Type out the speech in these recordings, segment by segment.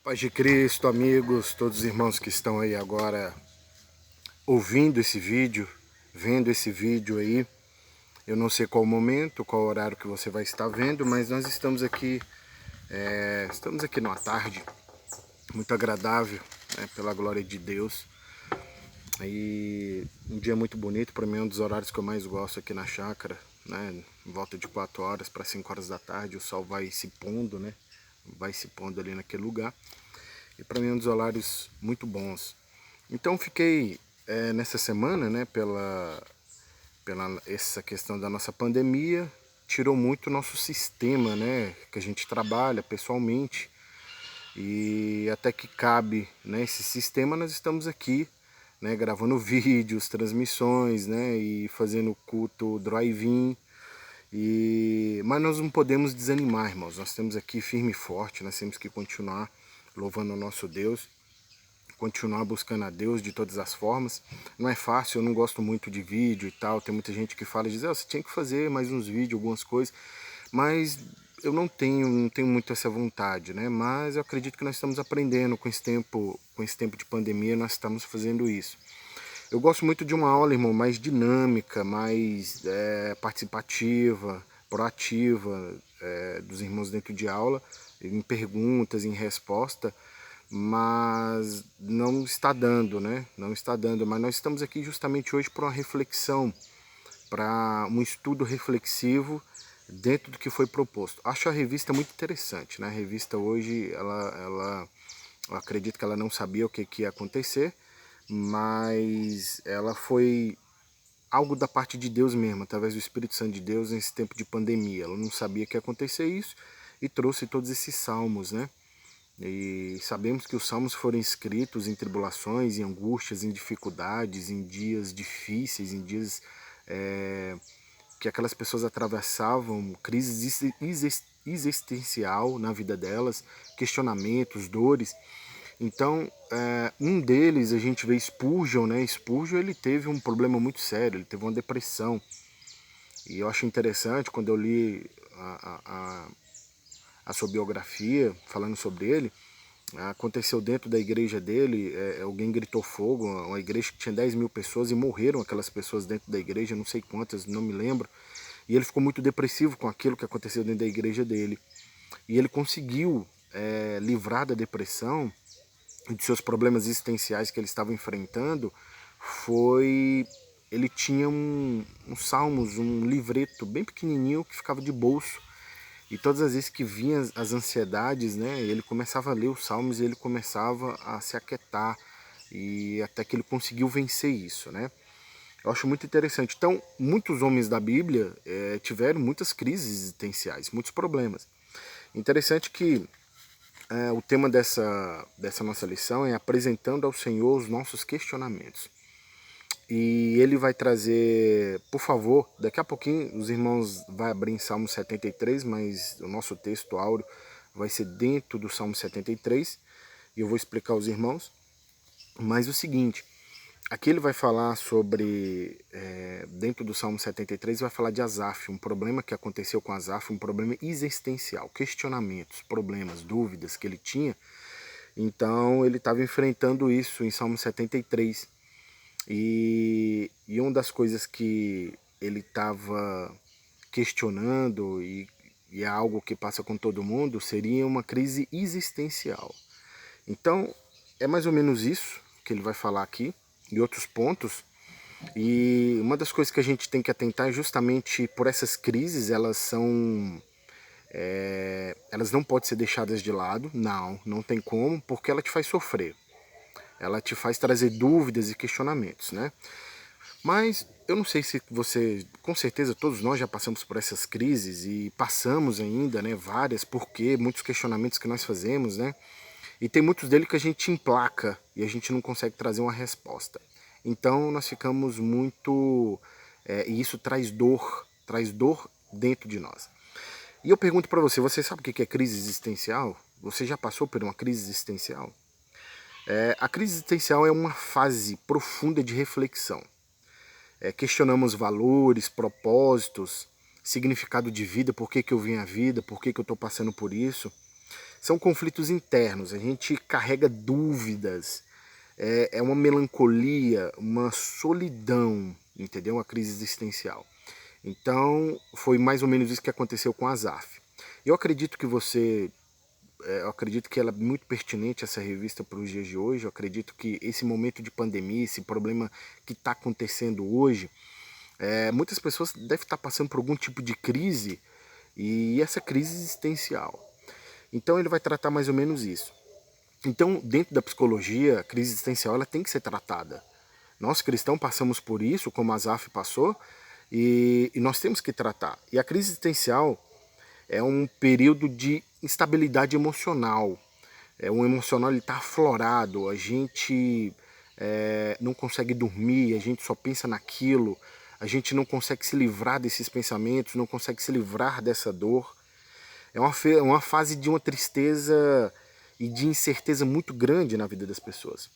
Paz de Cristo, amigos, todos os irmãos que estão aí agora ouvindo esse vídeo, vendo esse vídeo aí. Eu não sei qual momento, qual horário que você vai estar vendo, mas nós estamos aqui numa tarde muito agradável, né, pela glória de Deus. E um dia muito bonito, para mim é um dos horários que eu mais gosto aqui na chácara, né? Em volta de 4 horas para 5 horas da tarde, o sol vai se pondo, né? Vai se pondo ali naquele lugar. E para mim é um dos horários muito bons. Então fiquei nessa semana, né, pela essa questão da nossa pandemia, tirou muito o nosso sistema, né, que a gente trabalha pessoalmente. E até que cabe, né, esse sistema, nós estamos aqui, né, gravando vídeos, transmissões, né, e fazendo culto drive-in. Mas nós não podemos desanimar, irmãos. Nós temos aqui firme e forte, nós temos que continuar louvando o nosso Deus, continuar buscando a Deus de todas as formas. Não é fácil, eu não gosto muito de vídeo e tal. Tem muita gente que fala e diz, você tinha que fazer mais uns vídeos, algumas coisas. Mas eu não tenho muito essa vontade, né? Mas eu acredito que nós estamos aprendendo com esse tempo de pandemia, nós estamos fazendo isso. Eu gosto muito de uma aula, irmão, mais dinâmica, mais participativa, proativa, dos irmãos dentro de aula, em perguntas, em resposta, mas não está dando, né? Não está dando, mas nós estamos aqui justamente hoje para uma reflexão, para um estudo reflexivo dentro do que foi proposto. Acho a revista muito interessante, né? A revista hoje, eu acredito que ela não sabia o que ia acontecer, mas ela foi algo da parte de Deus mesmo, através do Espírito Santo de Deus nesse tempo de pandemia. Ela não sabia que ia acontecer isso e trouxe todos esses salmos, né? E sabemos que os salmos foram escritos em tribulações, em angústias, em dificuldades, em dias difíceis, em dias que aquelas pessoas atravessavam crises existencial na vida delas, questionamentos, dores. Então, um deles a gente vê Spurgeon, né? Spurgeon, ele teve um problema muito sério, ele teve uma depressão. E eu acho interessante, quando eu li a sua biografia, falando sobre ele, aconteceu dentro da igreja dele, alguém gritou fogo, uma igreja que tinha 10 mil pessoas e morreram aquelas pessoas dentro da igreja, não sei quantas, não me lembro. E ele ficou muito depressivo com aquilo que aconteceu dentro da igreja dele. E ele conseguiu livrar da depressão, de seus problemas existenciais que ele estava enfrentando, ele tinha um salmos, um livreto bem pequenininho que ficava de bolso, e todas as vezes que vinha as ansiedades, né, ele começava a ler os salmos e ele começava a se aquietar, e até que ele conseguiu vencer isso, né. Eu acho muito interessante. Então, muitos homens da Bíblia tiveram muitas crises existenciais, muitos problemas. Interessante que o tema dessa nossa lição é apresentando ao Senhor os nossos questionamentos. E ele vai trazer, por favor, daqui a pouquinho os irmãos vão abrir em Salmo 73, mas o nosso texto áureo vai ser dentro do Salmo 73, e eu vou explicar aos irmãos. Mas o seguinte, aqui ele vai falar sobre, dentro do Salmo 73, vai falar de Asaf, um problema que aconteceu com Asaf, um problema existencial, questionamentos, problemas, dúvidas que ele tinha. Então ele estava enfrentando isso em Salmo 73. E uma das coisas que ele estava questionando, e é algo que passa com todo mundo, seria uma crise existencial. Então, é mais ou menos isso que ele vai falar aqui, e outros pontos. E uma das coisas que a gente tem que atentar é justamente por essas crises, elas não podem ser deixadas de lado, não tem como, porque ela te faz sofrer. Ela te faz trazer dúvidas e questionamentos, né? Mas eu não sei se você, com certeza todos nós já passamos por essas crises e passamos ainda, né, várias, porque muitos questionamentos que nós fazemos, né? E tem muitos deles que a gente emplaca e a gente não consegue trazer uma resposta. Então nós ficamos muito, e isso traz dor dentro de nós. E eu pergunto para você, você sabe o que é crise existencial? Você já passou por uma crise existencial? A crise existencial é uma fase profunda de reflexão. Questionamos valores, propósitos, significado de vida, por que eu vim à vida, por que eu estou passando por isso. São conflitos internos, a gente carrega dúvidas, é uma melancolia, uma solidão, entendeu? Uma crise existencial. Então, foi mais ou menos isso que aconteceu com a Asaf. Eu acredito que eu acredito que ela é muito pertinente, essa revista, para os dias de hoje. Eu acredito que esse momento de pandemia, esse problema que está acontecendo hoje, muitas pessoas devem estar passando por algum tipo de crise, e essa crise existencial. Então ele vai tratar mais ou menos isso. Então, dentro da psicologia, a crise existencial ela tem que ser tratada. Nós cristãos passamos por isso, como Asaf passou, e nós temos que tratar. E a crise existencial é um período de instabilidade emocional. O emocional está aflorado, a gente não consegue dormir, a gente só pensa naquilo, a gente não consegue se livrar desses pensamentos, não consegue se livrar dessa dor. É uma fase de uma tristeza e de incerteza muito grande na vida das pessoas.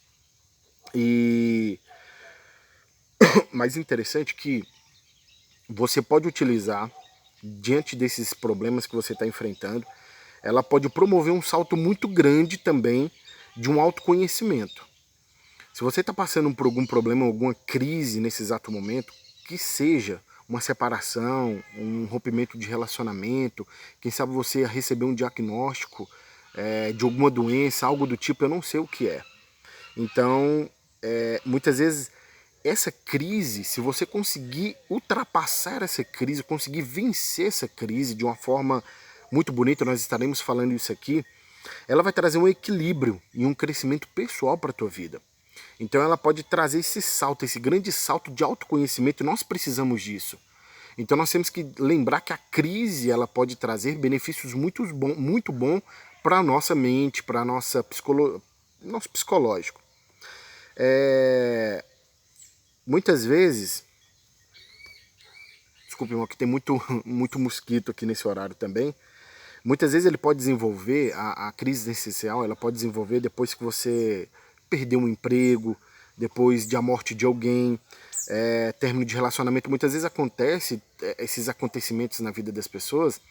E mais interessante que você pode utilizar, diante desses problemas que você está enfrentando, ela pode promover um salto muito grande também de um autoconhecimento. Se você está passando por algum problema, alguma crise nesse exato momento, que seja uma separação, um rompimento de relacionamento, quem sabe você receber um diagnóstico de alguma doença, algo do tipo, eu não sei o que é. Então, muitas vezes, essa crise, se você conseguir ultrapassar essa crise, conseguir vencer essa crise de uma forma muito bonita, nós estaremos falando isso aqui, ela vai trazer um equilíbrio e um crescimento pessoal para a tua vida. Então ela pode trazer esse salto, esse grande salto de autoconhecimento, e nós precisamos disso. Então nós temos que lembrar que a crise ela pode trazer benefícios muito bom para a nossa mente, para nosso psicológico. Muitas vezes, desculpe, aqui tem muito mosquito aqui nesse horário também. Muitas vezes ele pode desenvolver, a crise existencial, ela pode desenvolver depois que você perdeu um emprego, depois de a morte de alguém, término de relacionamento. Muitas vezes acontece esses acontecimentos na vida das pessoas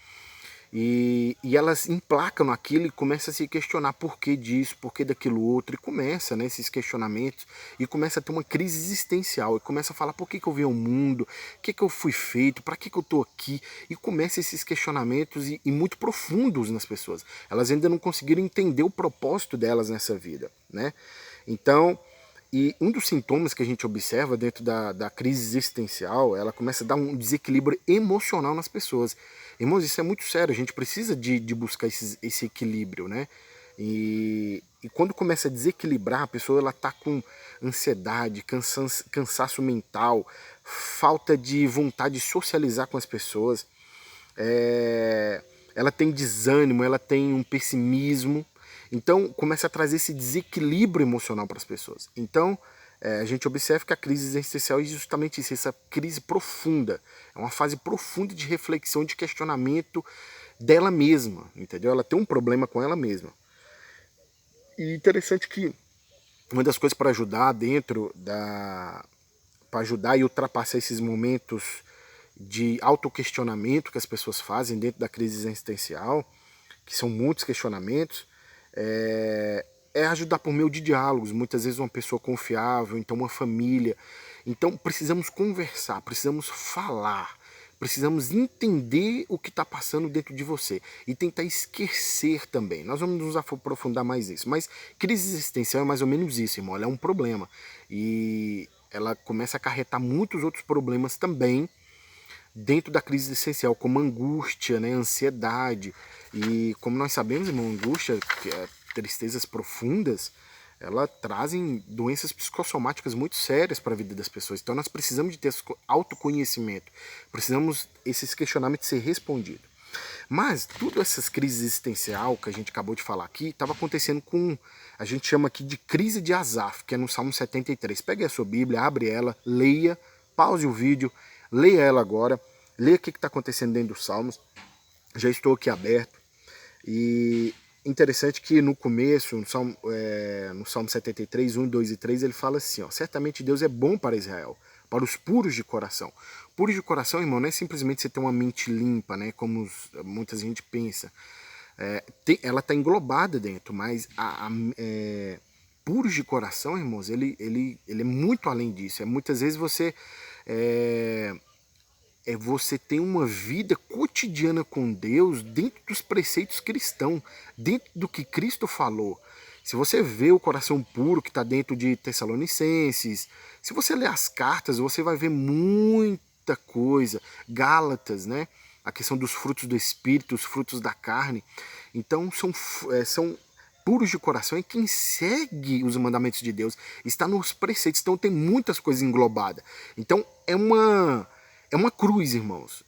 e elas emplacam naquilo e começam a se questionar por que disso, por que daquilo outro, e começa, né, esses questionamentos, e começa a ter uma crise existencial, e começa a falar por que eu vim ao mundo, o que eu fui feito, para que eu estou aqui, e começa esses questionamentos e muito profundos nas pessoas. Elas ainda não conseguiram entender o propósito delas nessa vida, né? Então, e um dos sintomas que a gente observa dentro da crise existencial, ela começa a dar um desequilíbrio emocional nas pessoas. Irmãos, isso é muito sério, a gente precisa de buscar esse equilíbrio, né? E quando começa a desequilibrar, a pessoa ela tá com ansiedade, cansaço mental, falta de vontade de socializar com as pessoas, ela tem desânimo, ela tem um pessimismo. Então começa a trazer esse desequilíbrio emocional para as pessoas. Então a gente observa que a crise existencial é justamente isso, essa crise profunda. É uma fase profunda de reflexão, de questionamento dela mesma, entendeu? Ela tem um problema com ela mesma. E interessante que uma das coisas para ajudar para ajudar e ultrapassar esses momentos de autoquestionamento que as pessoas fazem dentro da crise existencial, que são muitos questionamentos, é ajudar por meio de diálogos, muitas vezes uma pessoa confiável, então uma família. Então precisamos conversar, precisamos falar, precisamos entender o que está passando dentro de você e tentar esquecer também. Nós vamos nos aprofundar mais nisso, mas crise existencial é mais ou menos isso, irmão. Ela é um problema e ela começa a acarretar muitos outros problemas também dentro da crise existencial, como angústia, né, ansiedade. E como nós sabemos, irmão, angústia, que é tristezas profundas, elas trazem doenças psicossomáticas muito sérias para a vida das pessoas. Então nós precisamos de ter autoconhecimento, precisamos esses questionamentos ser respondidos. Mas tudo essas crises existencial que a gente acabou de falar aqui, estava acontecendo com, a gente chama aqui de crise de Asaf, que é no Salmo 73. Pegue a sua Bíblia, abre ela, leia, pause o vídeo, leia ela agora, leia o que está acontecendo dentro dos Salmos. Já estou aqui aberto. E interessante que no começo, no Salmo 73, 1, 2 e 3, ele fala assim, ó, certamente Deus é bom para Israel, para os puros de coração. Puros de coração, irmão, não é simplesmente você ter uma mente limpa, né, como muita gente pensa. ela está englobada dentro, mas puros de coração, irmãos, ele é muito além disso. Muitas vezes você tem uma vida cotidiana com Deus dentro dos preceitos cristãos, dentro do que Cristo falou. Se você vê o coração puro que está dentro de Tessalonicenses, se você ler as cartas, você vai ver muita coisa. Gálatas, né? A questão dos frutos do Espírito, os frutos da carne. Então são puros de coração, e quem segue os mandamentos de Deus está nos preceitos. Então tem muitas coisas englobadas. Então é uma cruz, irmãos.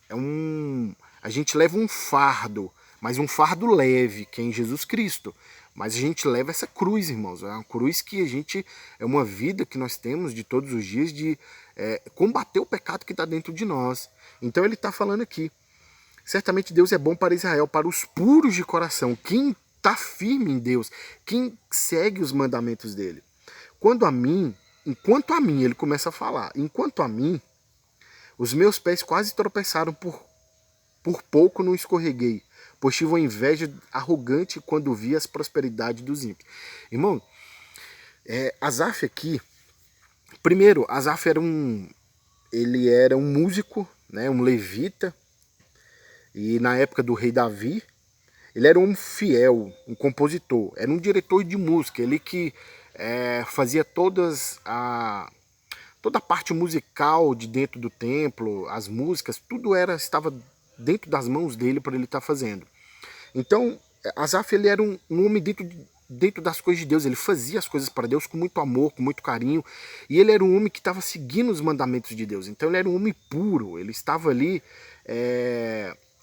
A gente leva um fardo, mas um fardo leve, que é em Jesus Cristo. Mas a gente leva essa cruz, irmãos. É uma cruz que é uma vida que nós temos de todos os dias de combater o pecado que está dentro de nós. Então ele está falando aqui. Certamente Deus é bom para Israel, para os puros de coração. Quem está firme em Deus, quem segue os mandamentos dele. Enquanto a mim, ele começa a falar, enquanto a mim, os meus pés quase tropeçaram, por pouco não escorreguei, pois tive uma inveja arrogante quando vi as prosperidades dos ímpios. Irmão, Asaf aqui, primeiro, Asaf ele era um músico, né, um levita, e na época do rei Davi, ele era um fiel, um compositor, era um diretor de música, ele que fazia toda a parte musical de dentro do templo, as músicas, tudo estava dentro das mãos dele para ele estar fazendo. Então, Asaf ele era um homem dentro das coisas de Deus, ele fazia as coisas para Deus com muito amor, com muito carinho, e ele era um homem que estava seguindo os mandamentos de Deus. Então ele era um homem puro, ele estava ali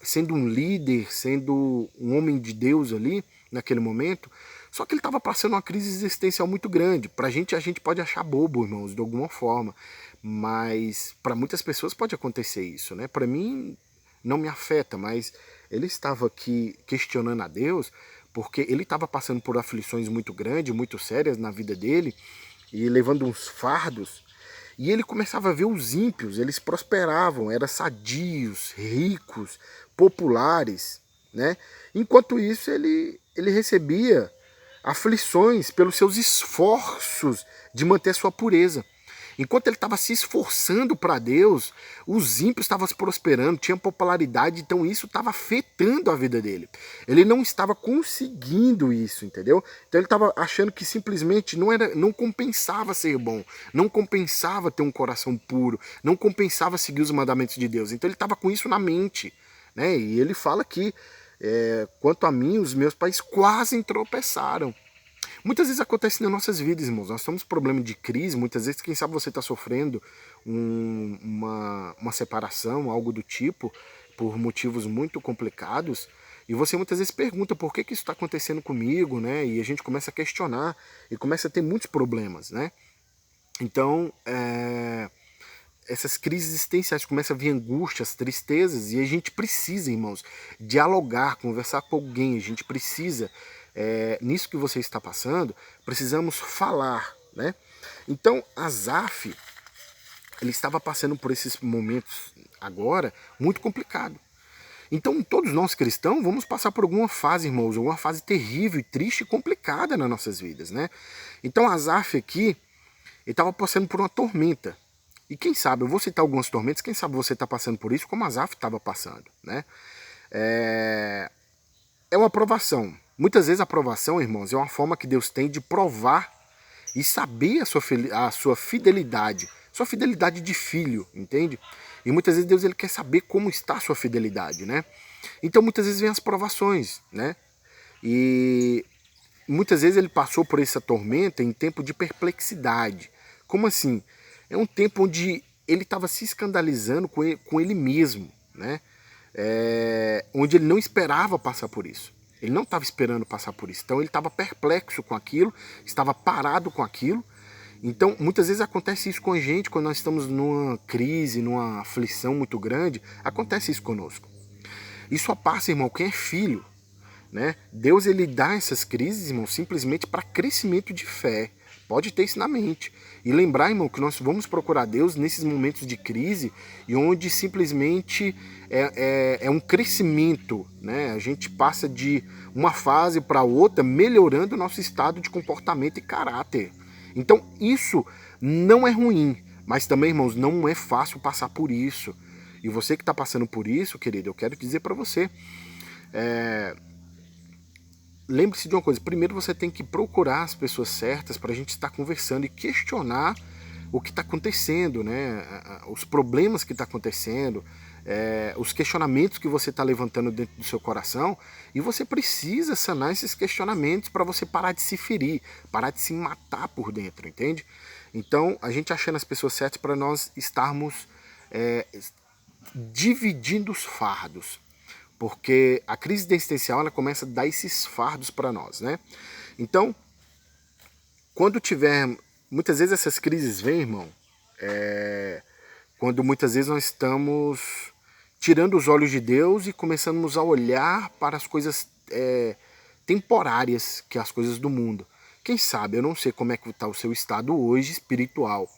sendo um líder, sendo um homem de Deus ali, naquele momento, só que ele estava passando uma crise existencial muito grande. A gente pode achar bobo, irmãos, de alguma forma, mas para muitas pessoas pode acontecer isso, né? Para mim não me afeta, mas ele estava aqui questionando a Deus, porque ele estava passando por aflições muito grandes, muito sérias na vida dele, e levando uns fardos, e ele começava a ver os ímpios, eles prosperavam, eram sadios, ricos, populares, né? Enquanto isso ele recebia aflições pelos seus esforços de manter sua pureza. Enquanto ele estava se esforçando para Deus, os ímpios estavam prosperando, tinham popularidade, então isso estava afetando a vida dele. Ele não estava conseguindo isso, entendeu? Então ele estava achando que simplesmente não compensava ser bom, não compensava ter um coração puro, não compensava seguir os mandamentos de Deus. Então ele estava com isso na mente, né? E ele fala que, quanto a mim, os meus pais quase tropeçaram. Muitas vezes acontece nas nossas vidas, irmãos. Nós temos problema de crise, muitas vezes, quem sabe você está sofrendo uma separação, algo do tipo, por motivos muito complicados, e você muitas vezes pergunta por que isso está acontecendo comigo, né? E a gente começa a questionar e começa a ter muitos problemas, né? Então, essas crises existenciais começam a vir angústias, tristezas, e a gente precisa, irmãos, dialogar, conversar com alguém, a gente precisa... nisso que você está passando, precisamos falar, né? Então, Asaf, ele estava passando por esses momentos agora muito complicado. Então, todos nós cristãos vamos passar por alguma fase, irmãos, alguma fase terrível, triste e complicada nas nossas vidas, né? Então, Asaf aqui, ele estava passando por uma tormenta. E quem sabe, eu vou citar algumas tormentas, quem sabe você está passando por isso, como Asaf estava passando, né? É uma aprovação. Muitas vezes a aprovação, irmãos, é uma forma que Deus tem de provar e saber a sua fidelidade de filho, entende? E muitas vezes Deus ele quer saber como está a sua fidelidade, né? Então muitas vezes vem as provações, né? E muitas vezes ele passou por essa tormenta em tempo de perplexidade. Como assim? É um tempo onde ele estava se escandalizando com ele mesmo, né? Onde ele não esperava passar por isso. Ele não estava esperando passar por isso. Então ele estava perplexo com aquilo, estava parado com aquilo. Então muitas vezes acontece isso com a gente quando nós estamos numa crise, numa aflição muito grande. Acontece isso conosco. E só passa, irmão, quem é filho, né? Deus ele dá essas crises, irmão, simplesmente para crescimento de fé, Pode ter isso na mente. E lembrar, irmão, que nós vamos procurar Deus nesses momentos de crise e onde simplesmente é um crescimento, né? A gente passa de uma fase para outra melhorando o nosso estado de comportamento e caráter. Então isso não é ruim, mas também, irmãos, não é fácil passar por isso. E você que está passando por isso, querido, eu quero dizer para você, lembre-se de uma coisa, primeiro você tem que procurar as pessoas certas para a gente estar conversando e questionar o que está acontecendo, né? Os problemas que está acontecendo, os questionamentos que você está levantando dentro do seu coração, e você precisa sanar esses questionamentos para você parar de se ferir, parar de se matar por dentro, entende? Então, a gente achando as pessoas certas para nós estarmos dividindo os fardos, porque a crise existencial ela começa a dar esses fardos para nós, né? Então, quando tiver, muitas vezes essas crises vêm, irmão, quando muitas vezes nós estamos tirando os olhos de Deus e começamos a olhar para as coisas temporárias, que é as coisas do mundo. Quem sabe, eu não sei como é que está o seu estado hoje espiritual,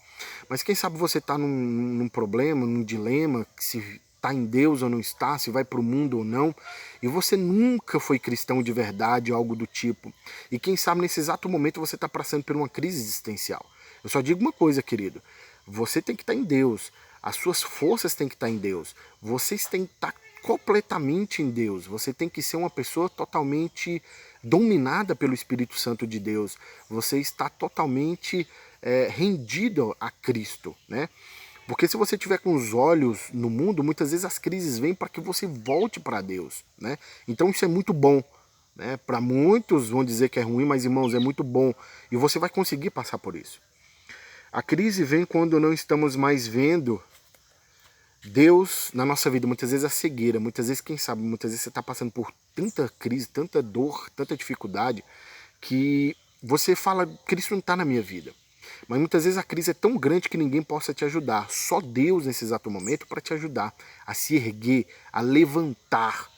mas quem sabe você está num problema, num dilema, se está em Deus ou não está, se vai para o mundo ou não, e você nunca foi cristão de verdade, algo do tipo. E quem sabe nesse exato momento você está passando por uma crise existencial. Eu só digo uma coisa, querido, você tem que estar em Deus, as suas forças têm que estar em Deus, vocês têm que estar completamente em Deus, você tem que ser uma pessoa totalmente dominada pelo Espírito Santo de Deus, você está totalmente rendido a Cristo, né? Porque se você tiver com os olhos no mundo, muitas vezes as crises vêm para que você volte para Deus, né? Então isso é muito bom, né? Para muitos vão dizer que é ruim, mas irmãos, é muito bom e você vai conseguir passar por isso. A crise vem quando não estamos mais vendo Deus na nossa vida, muitas vezes a cegueira, muitas vezes, quem sabe, muitas vezes você está passando por tanta crise, tanta dor, tanta dificuldade, que você fala, Cristo não está na minha vida. Mas muitas vezes a crise é tão grande que ninguém possa te ajudar. Só Deus nesse exato momento para te ajudar a se erguer, a levantar.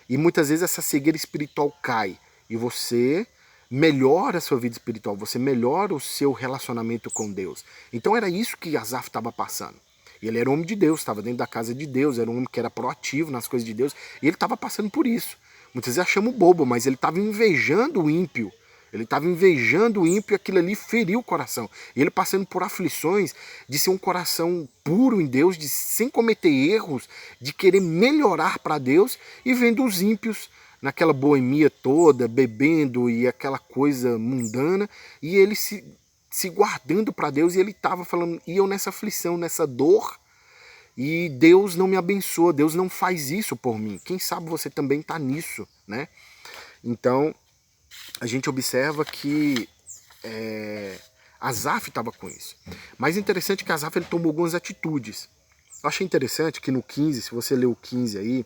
E muitas vezes essa cegueira espiritual cai e você melhora a sua vida espiritual, você melhora o seu relacionamento com Deus. Então era isso que Asaf estava passando. Ele era um homem de Deus, estava dentro da casa de Deus, era um homem que era proativo nas coisas de Deus, e ele estava passando por isso. Muitas vezes achamos bobo, mas ele estava invejando o ímpio. Ele estava invejando o ímpio e aquilo ali feriu o coração. E ele passando por aflições de ser um coração puro em Deus, de sem cometer erros, de querer melhorar para Deus e vendo os ímpios naquela boemia toda, bebendo e aquela coisa mundana, e ele se guardando para Deus, e ele estava falando, e eu nessa aflição, nessa dor, e Deus não me abençoa, Deus não faz isso por mim. Quem sabe você também está nisso, né? Então, a gente observa que Asaf estava com isso. Mas interessante que Asaf ele tomou algumas atitudes. Eu achei interessante que no 15, se você ler o 15 aí,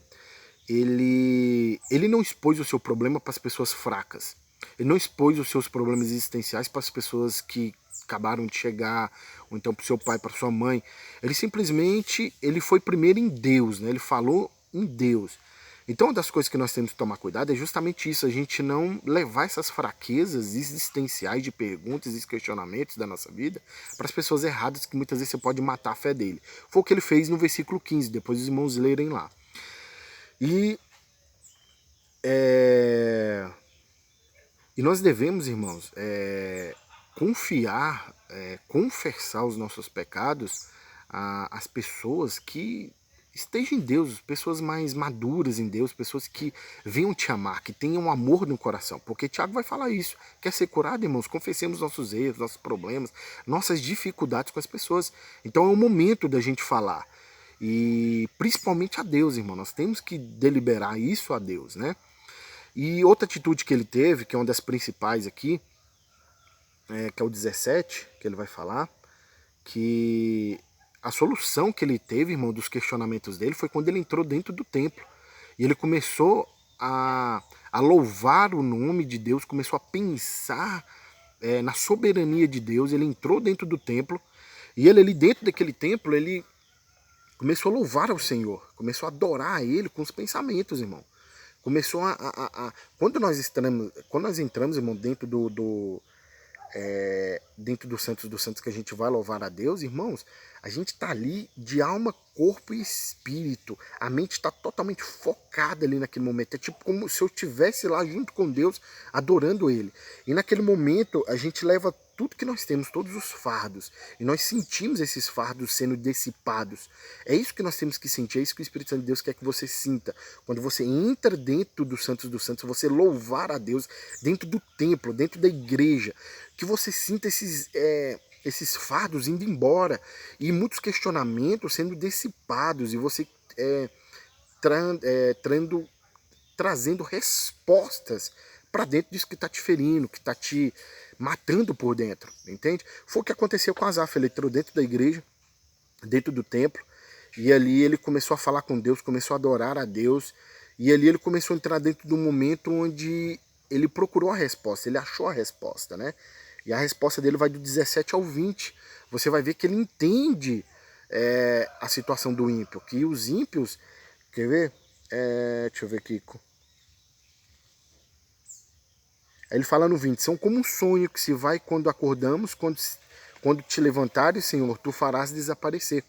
ele não expôs o seu problema para as pessoas fracas. Ele não expôs os seus problemas existenciais para as pessoas que acabaram de chegar, ou então para o seu pai, para sua mãe. Ele simplesmente foi primeiro em Deus, né? Ele falou em Deus. Então uma das coisas que nós temos que tomar cuidado é justamente isso, a gente não levar essas fraquezas existenciais de perguntas e questionamentos da nossa vida para as pessoas erradas, que muitas vezes você pode matar a fé dele. Foi o que ele fez no versículo 15, depois os irmãos lerem lá. E nós devemos, irmãos, confiar, confessar os nossos pecados às pessoas que estejam em Deus, pessoas mais maduras em Deus, pessoas que venham te amar, que tenham amor no coração. Porque Tiago vai falar isso. Quer ser curado, irmãos? Confessemos nossos erros, nossos problemas, nossas dificuldades com as pessoas. Então é o momento da gente falar. E principalmente a Deus, irmão. Nós temos que deliberar isso a Deus, né? E outra atitude que ele teve, que é uma das principais aqui, que é o 17, que ele vai falar, que a solução que ele teve, irmão, dos questionamentos dele foi quando ele entrou dentro do templo. E ele começou a louvar o nome de Deus, começou a pensar na soberania de Deus. Ele entrou dentro do templo, e ele ali dentro daquele templo, ele começou a louvar ao Senhor, começou a adorar a Ele com os pensamentos, irmão. Começou quando nós entramos, irmão, dentro dentro dos santos que a gente vai louvar a Deus, irmãos, a gente está ali de alma, corpo e espírito. A mente está totalmente focada ali naquele momento. É tipo como se eu estivesse lá junto com Deus, adorando Ele. E naquele momento a gente leva tudo que nós temos, todos os fardos, e nós sentimos esses fardos sendo dissipados. É isso que nós temos que sentir, é isso que o Espírito Santo de Deus quer que você sinta. Quando você entra dentro dos santos, você louvar a Deus dentro do templo, dentro da igreja, que você sinta esses fardos indo embora e muitos questionamentos sendo dissipados e você trazendo respostas para dentro disso que está te ferindo, que está te matando por dentro, entende? Foi o que aconteceu com Asaf. Ele entrou dentro da igreja, dentro do templo, e ali ele começou a falar com Deus, começou a adorar a Deus, e ali ele começou a entrar dentro do momento onde ele procurou a resposta, ele achou a resposta, né? E a resposta dele vai do 17 ao 20. Você vai ver que ele entende a situação do ímpio, que os ímpios, quer ver? Deixa eu ver aqui. Aí ele fala no 20, são como um sonho que se vai quando acordamos, quando te levantares, Senhor, tu farás desaparecer.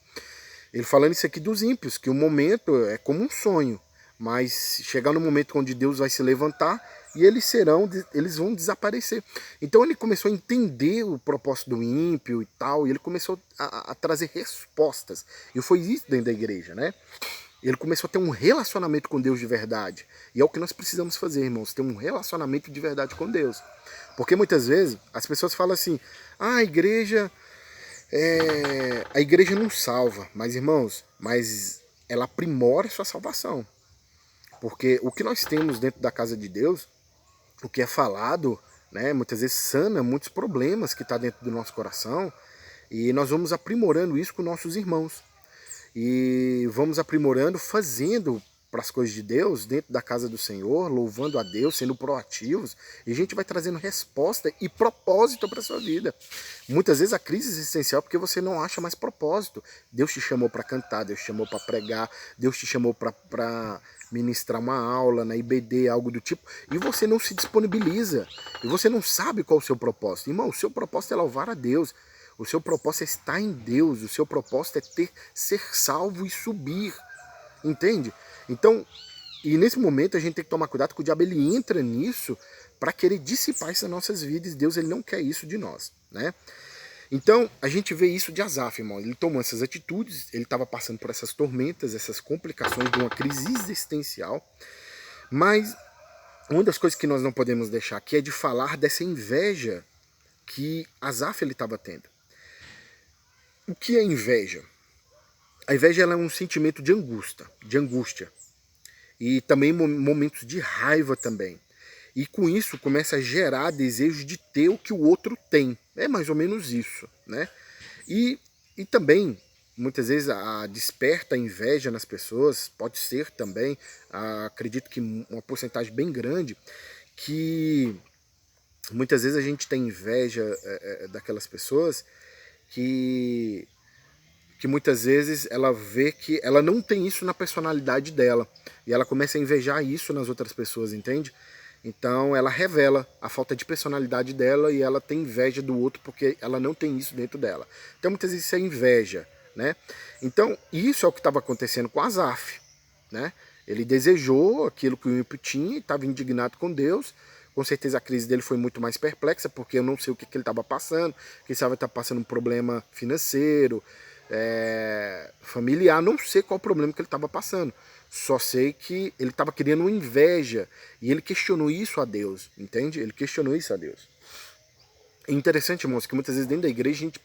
Ele falando isso aqui dos ímpios, que o momento é como um sonho, mas chegar no momento onde Deus vai se levantar e eles vão desaparecer. Então ele começou a entender o propósito do ímpio e tal, e ele começou a trazer respostas. E foi isso dentro da igreja, né? Ele começou a ter um relacionamento com Deus de verdade. E é o que nós precisamos fazer, irmãos, ter um relacionamento de verdade com Deus. Porque muitas vezes as pessoas falam assim, a igreja não salva. Mas, irmãos, ela aprimora a sua salvação. Porque o que nós temos dentro da casa de Deus, o que é falado, né, muitas vezes sana muitos problemas que está dentro do nosso coração. E nós vamos aprimorando isso com nossos irmãos. E vamos aprimorando, fazendo para as coisas de Deus, dentro da casa do Senhor, louvando a Deus, sendo proativos, e a gente vai trazendo resposta e propósito para a sua vida. Muitas vezes a crise é existencial porque você não acha mais propósito. Deus te chamou para cantar, Deus te chamou para pregar, Deus te chamou para ministrar uma aula na IBD, algo do tipo, e você não se disponibiliza, e você não sabe qual é o seu propósito. Irmão, o seu propósito é louvar a Deus. O seu propósito é estar em Deus, o seu propósito é ser salvo e subir, entende? Então, e nesse momento a gente tem que tomar cuidado que o diabo ele entra nisso para querer dissipar essas nossas vidas, e Deus ele não quer isso de nós, né? Então, a gente vê isso de Asaf, irmão, ele tomou essas atitudes, ele estava passando por essas tormentas, essas complicações de uma crise existencial, mas uma das coisas que nós não podemos deixar aqui é de falar dessa inveja que Asaf ele estava tendo. O que é inveja? A inveja ela é um sentimento de angústia. E também momentos de raiva também. E com isso começa a gerar desejo de ter o que o outro tem. É mais ou menos isso, né? E também, muitas vezes, desperta a inveja nas pessoas, pode ser também, acredito que uma porcentagem bem grande, que muitas vezes a gente tem inveja daquelas pessoas que muitas vezes ela vê que ela não tem isso na personalidade dela. E ela começa a invejar isso nas outras pessoas, entende? Então ela revela a falta de personalidade dela e ela tem inveja do outro porque ela não tem isso dentro dela. Então muitas vezes isso é inveja, né? Então isso é o que estava acontecendo com Asaf, né? Ele desejou aquilo que o ímpio tinha, estava indignado com Deus. Com certeza a crise dele foi muito mais perplexa, porque eu não sei o que ele estava passando. Quem sabe está passando um problema financeiro, familiar, não sei qual o problema que ele estava passando. Só sei que ele estava criando uma inveja e ele questionou isso a Deus, entende? Ele questionou isso a Deus. É interessante, irmãos, que muitas vezes dentro da igreja a gente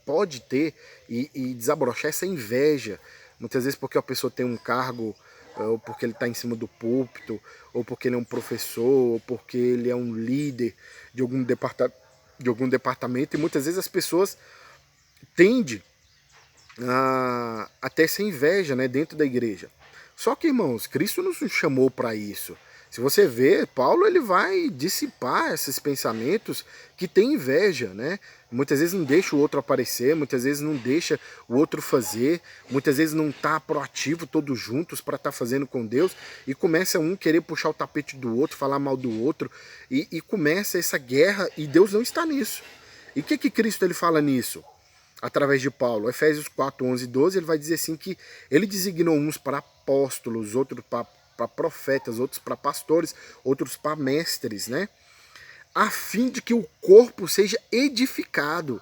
pode ter e desabrochar essa inveja. Muitas vezes porque a pessoa tem um cargo, ou porque ele está em cima do púlpito, ou porque ele é um professor, ou porque ele é um líder de algum departamento, e muitas vezes as pessoas tendem a ter essa inveja, né, dentro da igreja. Só que, irmãos, Cristo nos chamou para isso. Se você vê, Paulo ele vai dissipar esses pensamentos que tem inveja, né? Muitas vezes não deixa o outro aparecer, muitas vezes não deixa o outro fazer, muitas vezes não está proativo todos juntos para estar fazendo com Deus, e começa um querer puxar o tapete do outro, falar mal do outro, e começa essa guerra, e Deus não está nisso. E o que Cristo ele fala nisso? Através de Paulo, Efésios 4, 11 e 12, ele vai dizer assim que ele designou uns para apóstolos, outros para profetas, outros para pastores, outros para mestres, né? A fim de que o corpo seja edificado.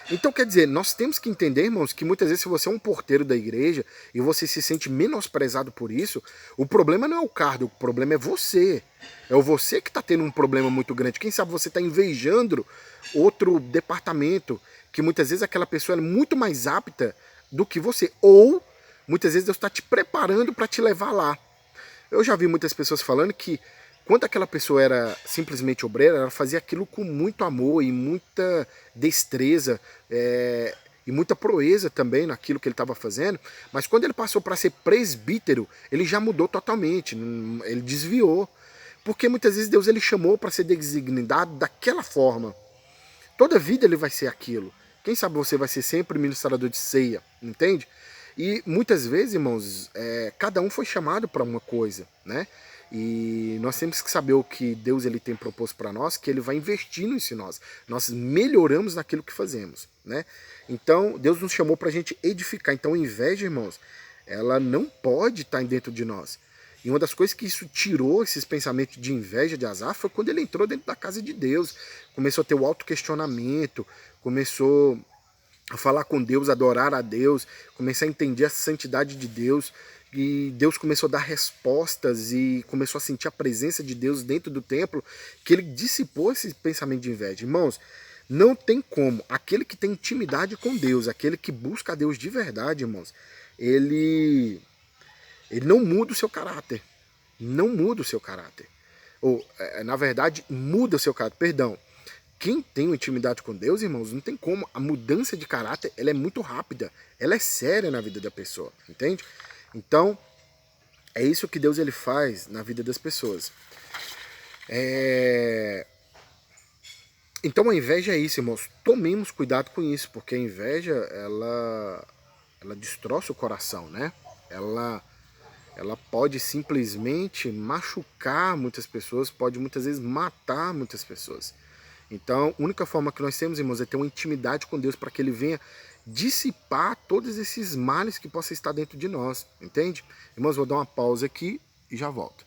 Então, quer dizer, nós temos que entender, irmãos, que muitas vezes se você é um porteiro da igreja e você se sente menosprezado por isso, o problema não é o cargo, o problema é você. É o você que está tendo um problema muito grande. Quem sabe você está invejando outro departamento, que muitas vezes aquela pessoa é muito mais apta do que você. Ou, muitas vezes Deus está te preparando para te levar lá. Eu já vi muitas pessoas falando que quando aquela pessoa era simplesmente obreira, ela fazia aquilo com muito amor e muita destreza e muita proeza também naquilo que ele estava fazendo. Mas quando ele passou para ser presbítero, ele já mudou totalmente, ele desviou. Porque muitas vezes Deus ele chamou para ser designado daquela forma. Toda vida ele vai ser aquilo. Quem sabe você vai ser sempre ministrador de ceia, entende? E muitas vezes, irmãos, cada um foi chamado para uma coisa, né? E nós temos que saber o que Deus ele tem proposto para nós, que ele vai investindo isso em nós. Nós melhoramos naquilo que fazemos, né? Então, Deus nos chamou para a gente edificar. Então, a inveja, irmãos, ela não pode estar dentro de nós. E uma das coisas que isso tirou esses pensamentos de inveja de Asaf foi quando ele entrou dentro da casa de Deus. Começou a ter o autoquestionamento, começou a falar com Deus, adorar a Deus, começar a entender a santidade de Deus. E Deus começou a dar respostas e começou a sentir a presença de Deus dentro do templo, que ele dissipou esse pensamento de inveja. Irmãos, não tem como. Aquele que tem intimidade com Deus, aquele que busca a Deus de verdade, irmãos, ele não muda o seu caráter. Não muda o seu caráter. Ou, na verdade, muda o seu caráter. Perdão. Quem tem uma intimidade com Deus, irmãos, não tem como. A mudança de caráter, ela é muito rápida. Ela é séria na vida da pessoa, entende? Então, é isso que Deus ele faz na vida das pessoas. Então, a inveja é isso, irmãos. Tomemos cuidado com isso, porque a inveja, ela destroça o coração, né? Ela pode simplesmente machucar muitas pessoas, pode muitas vezes matar muitas pessoas. Então, a única forma que nós temos, irmãos, é ter uma intimidade com Deus para que Ele venha dissipar todos esses males que possam estar dentro de nós, entende? Irmãos, vou dar uma pausa aqui e já volto.